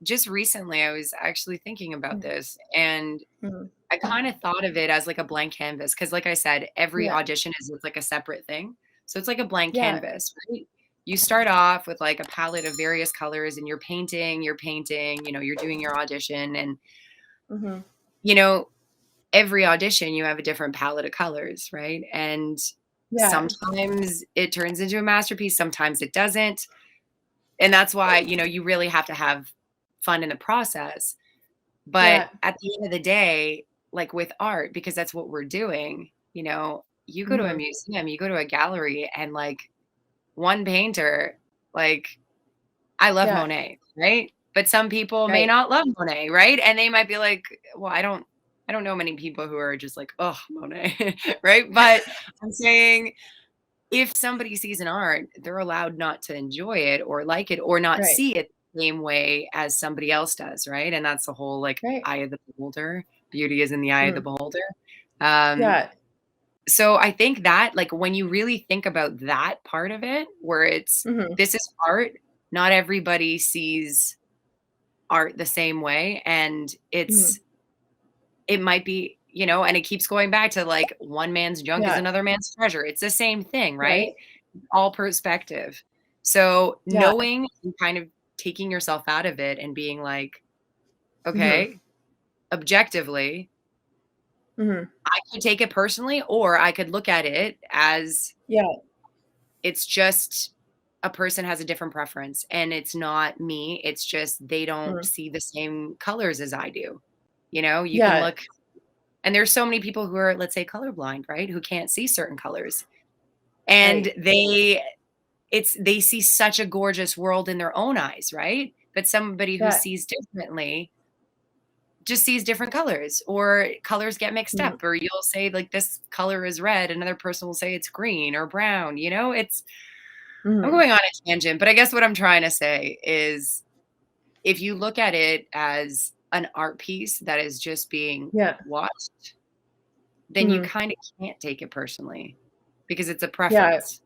just recently I was actually thinking about this, and Mhm. I kind of thought of it as like a blank canvas. Cause like I said, every Yeah. audition is like a separate thing. So it's like a blank Yeah. canvas, right? You start off with like a palette of various colors and you're painting, you're doing your audition and, Mhm. you know, every audition you have a different palette of colors, right? And Yeah. sometimes it turns into a masterpiece, sometimes it doesn't. And that's why, you really have to have fun in the process. But Yeah. at the end of the day, like with art, because that's what we're doing, you go to a Mhm. museum, you go to a gallery, and like one painter, like I love Yeah. Monet, right? But some people may Right. not love Monet, right? And they might be like, well, I don't know many people who are just like, oh, Monet, right? But I'm saying if somebody sees an art, they're allowed not to enjoy it or like it or not Right. see it the same way as somebody else does, right? And that's the whole like Right. eye of the beholder. Beauty is in the eye of the Mm. beholder. Um, Yeah. so I think that like when you really think about that part of it, where it's Mhm. this is art, not everybody sees art the same way. And Mhm. it might be, and it keeps going back to like one man's junk is Yeah. another man's treasure. It's the same thing, right? Right. All perspective. So Yeah. knowing and kind of taking yourself out of it and being like, Mhm. okay, objectively, Mhm. I could take it personally, or I could look at it as Yeah. it's just a person has a different preference and it's not me. It's just they don't Mm. see the same colors as I do. You can Yeah. look, and there's so many people who are, let's say, colorblind, right? Who can't see certain colors. And Right. they see such a gorgeous world in their own eyes, right? But somebody who Yeah. sees differently just sees different colors, or colors get mixed Mhm. up, or you'll say like this color is red, another person will say it's green or brown. I'm Mhm. going on a tangent, but I guess what I'm trying to say is if you look at it as an art piece that is just being Yeah. watched, then you Mhm. kind of can't take it personally because it's a Yeah. preference.